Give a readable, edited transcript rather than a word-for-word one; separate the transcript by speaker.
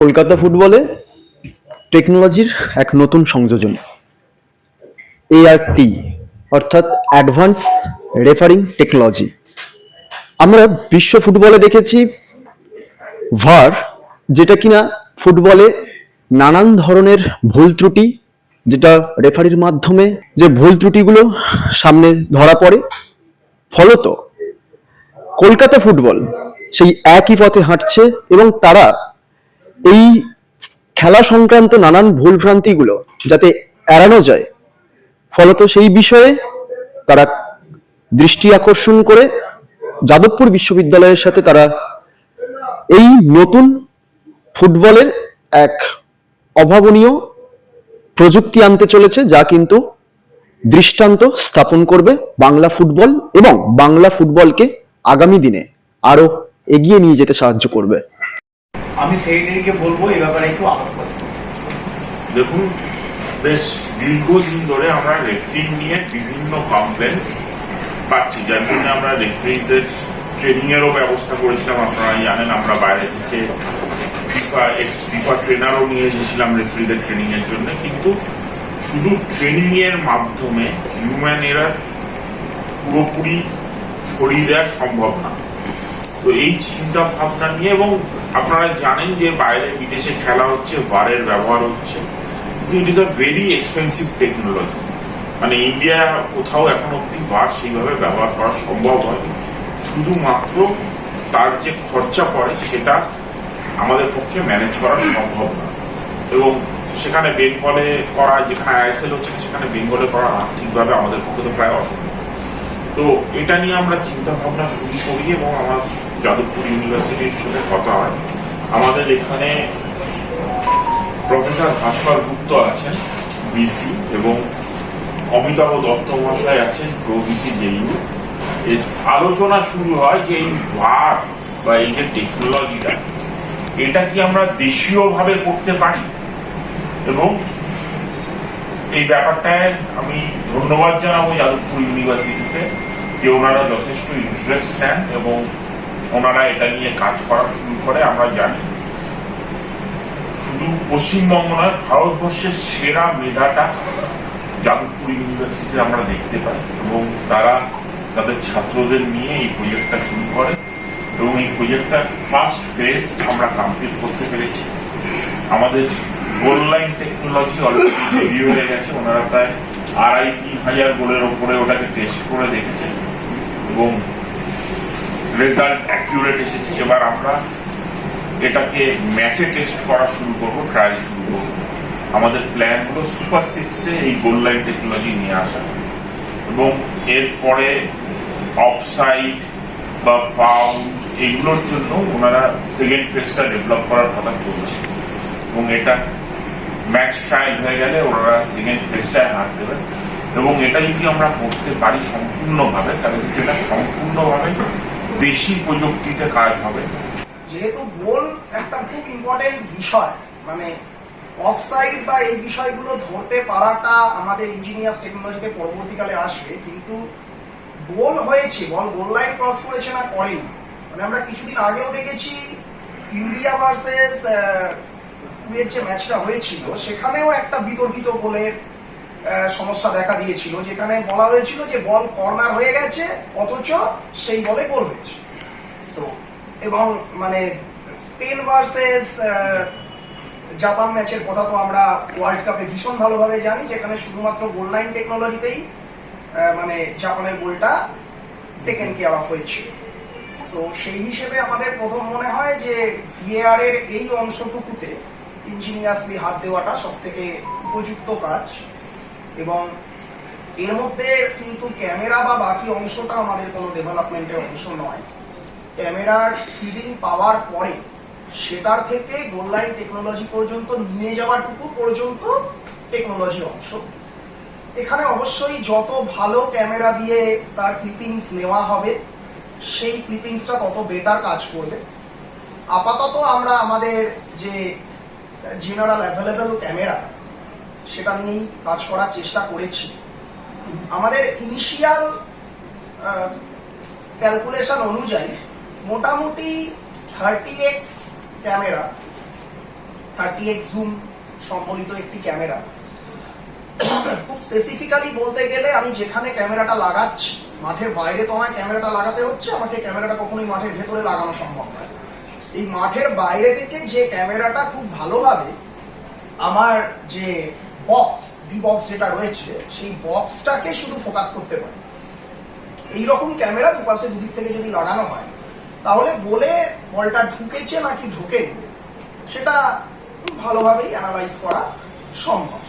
Speaker 1: কলকাতা ফুটবলে টেকনোলজির এক নতুন সংযোজন এআরটি অর্থাৎ অ্যাডভান্স রেফারিং টেকনোলজি। আমরা বিশ্ব ফুটবলে দেখেছি ভার, যেটা কিনা ফুটবলে নানান ধরনের ভুল ত্রুটি, যেটা রেফারির মাধ্যমে যে ভুল ত্রুটিগুলো সামনে ধরা পড়ে, ফলত কলকাতা ফুটবল সেই একই পথে হাঁটছে এবং তারা এই খেলা সংক্রান্ত নানান ভুলভ্রান্তিগুলো যাতে এড়ানো যায়, ফলত সেই বিষয়ে তারা দৃষ্টি আকর্ষণ করে যাদবপুর বিশ্ববিদ্যালয়ের সাথে তারা এই নতুন ফুটবলের এক অভাবনীয় প্রযুক্তি আনতে চলেছে, যা কিন্তু দৃষ্টান্ত স্থাপন করবে বাংলা ফুটবল এবং বাংলা ফুটবলকে আগামী দিনে আরো এগিয়ে নিয়ে যেতে সাহায্য করবে।
Speaker 2: আমি সেইটাকে বলবো এই ব্যাপারে একটু আলাপ করতে।
Speaker 3: দেখুন, বেশ দীর্ঘদিন ধরে আমরা রেফারিং নিয়ে বিভিন্ন কমপ্লেন পাচ্ছি, যার জন্য আমরা রেফারিদের ট্রেনিং এরও ব্যবস্থা করেছিলাম। আপনারা জানেন, আমরা বাইরে থেকে ফিফা ট্রেনারও নিয়ে এসেছিলাম রেফারিদের ট্রেনিং এর জন্য। কিন্তু শুধু ট্রেনিং এর মাধ্যমে হিউম্যান এরার পুরোপুরি সরিয়ে দেওয়া সম্ভব না। তো এই চিন্তা ভাবনা নিয়ে, এবং আপনারা জানেন যে বাইরে বিদেশে খেলা হচ্ছে, ভারের ব্যবহার হচ্ছে, কিন্তু it is a very expensive technology. মানে ইন্ডিয়া কোথাও এখন অব্দি ভার সেইভাবে ব্যবহার করা সম্ভব হয়, শুধুমাত্র তার যে খরচা পড়ে সেটা আমাদের পক্ষে ম্যানেজ করা সম্ভব না। এবং সেখানে বেঙ্গলে করা, যেখানে আইএসএল হচ্ছে সেখানে বেঙ্গলে করা আর্থিকভাবে আমাদের পক্ষে তো প্রায় অসম্ভব। তো এটা নিয়ে আমরা চিন্তা ভাবনা শুরু করি এবং আমার যাদবপুর ইউনিভার্সিটির সাথে কথা হয়। আমাদের এখানে প্রফেসর ভাস্কর গুপ্ত আছেন বিসি, এবং অমিতাভ দত্ত মহাশয় আছেন প্রভিসি জেইউ। আলোচনা শুরু হয় যে এই ভার বা এই যে টেকনোলজিটা, এটা কি আমরা দেশীয় ভাবে করতে পারি। এবং এই ব্যাপারটায় আমি ধন্যবাদ জানাবো যাদবপুর ইউনিভার্সিটিতে যে ওনারা যথেষ্ট ইন্টারেস্ট নেন এবং ওনারা এটা নিয়ে কাজ করা শুরু করে। আমরা জানি শুধু পশ্চিমবঙ্গ নয়, ভারতবর্ষের সেরা মেধাটা যাদবপুর ইউনিভার্সিটি আমরা দেখতে পাই, এবং তারা তাদের ছাত্রদের নিয়ে এই প্রজেক্টটা শুরু করে এবং এই প্রজেক্টটার ফার্স্ট ফেজ আমরা কমপ্লিট করতে পেরেছি। আমাদের goal line technology already ready হয়ে গেছে। ওনারা প্রায় 2,500-3,000 গোলের ওপরে ওটাকে টেস্ট করে দেখেছে এবং রেজাল্ট অ্যাকিউরেট এসেছে। এবার আমরা এটাকে ম্যাচে টেস্ট করা শুরু করবো, ট্রায়াল শুরু করবো। আমাদের প্ল্যান হলো সুপার সিক্সে এই গোল লাইন টেকনোলজি নিয়ে আসা, এবং এরপরে অফসাইড বা ফাউল এইগুলোর জন্য ওনারা সেকেন্ড ফেজটা ডেভেলপ করার কথা চলছে, এবং এটা ম্যাচ ট্রায়াল হয়ে গেলে ওনারা সেকেন্ড ফেজটায় হাত দেবেন। এবং এটা যদি আমরা করতে পারি সম্পূর্ণভাবে, তাহলে এটা সম্পূর্ণভাবে দেশি প্রযুক্তিতে কাজ হবে।
Speaker 4: যেহেতু গোল একটা খুব ইম্পর্টেন্ট বিষয়, মানে অফসাইড বা এই বিষয়গুলো ধরতে পারাটা আমাদের ইঞ্জিনিয়ার্স টেকনোলজিতে পরবর্তীকালে আসবে। কিন্তু গোল হয়েছে, গোল লাইন ক্রস করেছে না করেনি। মানে আমরা কিছুদিন আগেও দেখেছি ইন্ডিয়া ভার্সেস কুয়েত যে ম্যাচটা হয়েছিল, সেখানেও একটা বিতর্কিত গোলের সমস্যা দেখা দিয়েছিল, যেখানে বলা হয়েছিল যে বল কর্নার হয়ে গেছে অথচ সেই বলে গোল হয়েছে। সো এবং মানে স্পেন ভার্সেস জাপান ম্যাচের কথা তো আমরা ওয়ার্ল্ড কাপে ভীষণ ভালোভাবে জানি, যেখানে শুধুমাত্র গোল লাইন টেকনোলজিতেই মানে জাপানের গোলটা টেকেন কেয়ার অফ হয়েছিল। সো সেই হিসেবে আমাদের প্রথম মনে হয় যে ভিএআর এর এই অংশটুকুতে ইঞ্জিনিয়ার্সলি হাত দেওয়াটা সব থেকে উপযুক্ত কাজ। এবং এর মধ্যে কিন্তু ক্যামেরা বা বাকি অংশটা আমাদের কোনো ডেভেলপমেন্টের অংশ নয়। ক্যামেরার ফিডিং পাওয়ার পরে সেটার থেকে গোল লাইন টেকনোলজি পর্যন্ত নিয়ে যাওয়াটুকু পর্যন্ত টেকনোলজির অংশ। এখানে অবশ্যই যত ভালো ক্যামেরা দিয়ে তার ক্লিপিংস নেওয়া হবে, সেই ক্লিপিংসটা তত বেটার কাজ করবে। আপাতত আমরা আমাদের যে জেনারেল অ্যাভেলেবেল ক্যামেরা সেটা নিয়েই কাজ করার চেষ্টা করেছি। আমাদের ইনিশিয়াল ক্যালকুলেশন অনুযায়ী মোটামুটি 30x ক্যামেরা 30x জুম সম্বলিত একটি ক্যামেরা। খুব স্পেসিফিক্যালি বলতে গেলে আমি যেখানে ক্যামেরাটা লাগাচ্ছি, মাঠের বাইরে তো আমার ক্যামেরাটা লাগাতে হচ্ছে, আমাকে ক্যামেরাটা কখনোই মাঠের ভেতরে লাগানো সম্ভব নয়। এই মাঠের বাইরে থেকে যে ক্যামেরাটা খুব ভালোভাবে আমার যে বক্স, বি বক্স যেটা রয়েছে, সেই বক্সটাকে শুধু ফোকাস করতে পারে। এইরকম ক্যামেরা দুপাশে দুদিক থেকে যদি লাগানো হয়, তাহলে বলে বলটা ঢুকেছে নাকি ঢোকেনি সেটা ভালোভাবেই অ্যানালাইজ করা সম্ভব।